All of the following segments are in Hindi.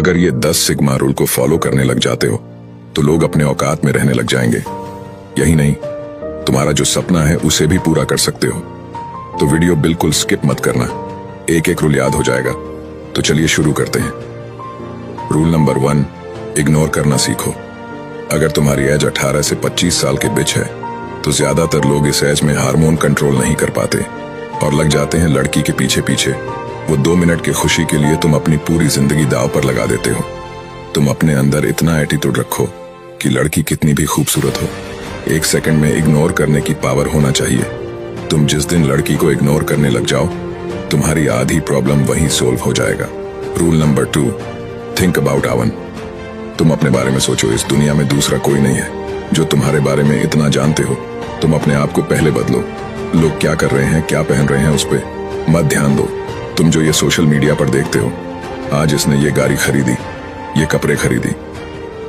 अगर ये 10 सिग्मा रूल को फॉलो करने लग जाते हो तो लोग अपने औकात में रहने लग जाएंगे। यही नहीं, तुम्हारा जो सपना है उसे भी पूरा कर सकते हो। तो वीडियो बिल्कुल स्किप मत करना, एक एक रूल याद हो जाएगा। तो चलिए शुरू करते हैं। रूल नंबर 1, इग्नोर करना सीखो। अगर तुम्हारी एज 18 से 25 साल के बीच है तो ज्यादातर लोग इस एज में हार्मोन कंट्रोल नहीं कर पाते और लग जाते हैं लड़की के पीछे पीछे। वो 2 मिनट की खुशी के लिए तुम अपनी पूरी जिंदगी दांव पर लगा देते हो। तुम अपने अंदर इतना एटीट्यूड रखो कि लड़की कितनी भी खूबसूरत हो, 1 सेकंड में इग्नोर करने की पावर होना चाहिए। तुम जिस दिन लड़की को इग्नोर करने लग जाओ, तुम्हारी आधी प्रॉब्लम वहीं सोल्व हो जाएगा। रूल नंबर 2, थिंक अबाउट आवन। तुम अपने बारे में सोचो, इस दुनिया में दूसरा कोई नहीं है जो तुम्हारे बारे में इतना जानते हो। तुम अपने आप को पहले बदलो। लोग क्या कर रहे हैं, क्या पहन रहे हैं, उस पर मत ध्यान दो। तुम जो ये सोशल मीडिया पर देखते हो, आज इसने ये गाड़ी खरीदी, ये कपड़े खरीदी,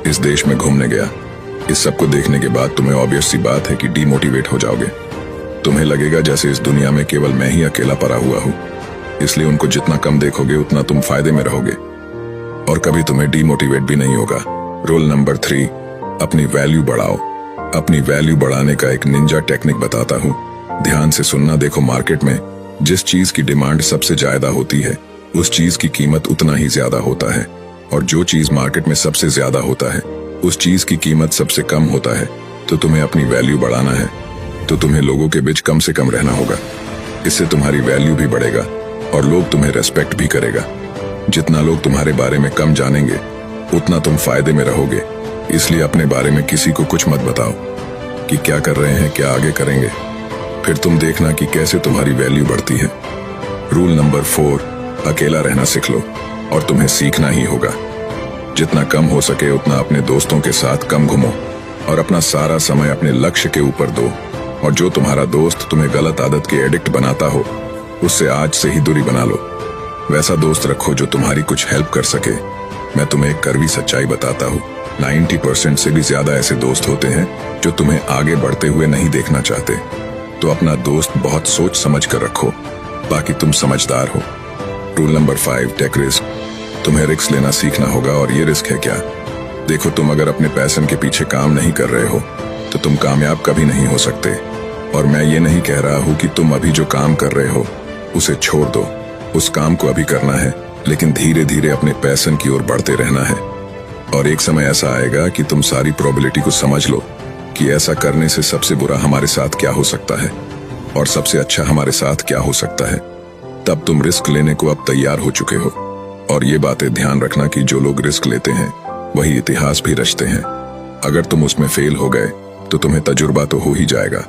इस देश में घूमने गया, इस सब को देखने के बाद तुम्हें ऑब्वियस सी बात है कि डीमोटिवेट हो जाओगे। तुम्हें लगेगा जैसे इस दुनिया में केवल मैं ही अकेला पड़ा हुआ हूँ। इसलिए उनको जितना कम देखोगे उतना तुम फायदे में रहोगे और कभी तुम्हें डीमोटिवेट भी नहीं होगा। रूल नंबर 3, अपनी वैल्यू बढ़ाओ। अपनी वैल्यू बढ़ाने का एक निंजा टेक्निक बताता हूँ, ध्यान से सुनना। देखो, मार्केट में जिस चीज की डिमांड सबसे ज्यादा होती है उस चीज की कीमत उतना ही ज्यादा होता है, और जो चीज मार्केट में सबसे ज्यादा होता है उस चीज की कीमत सबसे कम होता है। तो तुम्हें अपनी वैल्यू बढ़ाना है तो तुम्हें लोगों के बीच कम से कम रहना होगा। इससे तुम्हारी वैल्यू भी बढ़ेगा और लोग तुम्हें रेस्पेक्ट भी करेगा। जितना लोग तुम्हारे बारे में कम जानेंगे उतना तुम फायदे में रहोगे। इसलिए अपने बारे में किसी को कुछ मत बताओ कि क्या कर रहे हैं, क्या आगे करेंगे, फिर तुम देखना कि कैसे तुम्हारी वैल्यू बढ़ती है। रूल नंबर 4, अकेला रहना सीख लो, और तुम्हें सीखना ही होगा। जितना कम हो सके उतना अपने दोस्तों के साथ कम घूमो और अपना सारा समय अपने लक्ष्य के ऊपर दो। और जो तुम्हारा दोस्त तुम्हें गलत आदत के एडिक्ट बनाता हो उससे आज से ही दूरी बना लो। वैसा दोस्त रखो जो तुम्हारी कुछ हेल्प कर सके। मैं तुम्हें एक कड़वी सच्चाई बताता हूँ, 90% से भी ज्यादा ऐसे दोस्त होते हैं जो तुम्हें आगे बढ़ते हुए नहीं देखना चाहते। तो अपना दोस्त बहुत सोच समझ कर रखो, बाकी तुम समझदार हो। Rule number 5, take risk. तुम्हें रिस्क लेना सीखना होगा, और ये रिस्क है क्या? देखो, तुम अगर अपने पैशन के पीछे काम नहीं कर रहे हो तो तुम कामयाब कभी नहीं हो सकते। और मैं ये नहीं कह रहा हूँ कि तुम अभी जो काम कर रहे हो उसे छोड़ दो। उस काम को अभी करना है, लेकिन धीरे धीरे अपने पैशन की ओर बढ़ते रहना है। और एक समय ऐसा आएगा कि तुम सारी प्रोबेबिलिटी को समझ लो कि ऐसा करने से सबसे बुरा हमारे साथ क्या हो सकता है और सबसे अच्छा हमारे साथ क्या हो सकता है। तब तुम रिस्क लेने को अब तैयार हो चुके हो। और ये बातें ध्यान रखना कि जो लोग रिस्क लेते हैं वही इतिहास भी रचते हैं। अगर तुम उसमें फेल हो गए तो तुम्हें तजुर्बा तो हो ही जाएगा।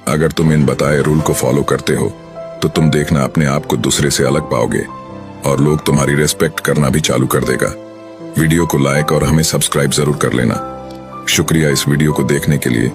अगर तुम इन बताए रूल को फॉलो करते हो तो तुम देखना अपने आप को दूसरे से अलग पाओगे और लोग तुम्हारी रिस्पेक्ट करना भी चालू कर देगा। वीडियो को लाइक और हमें सब्सक्राइब जरूर कर लेना। शुक्रिया इस वीडियो को देखने के लिए।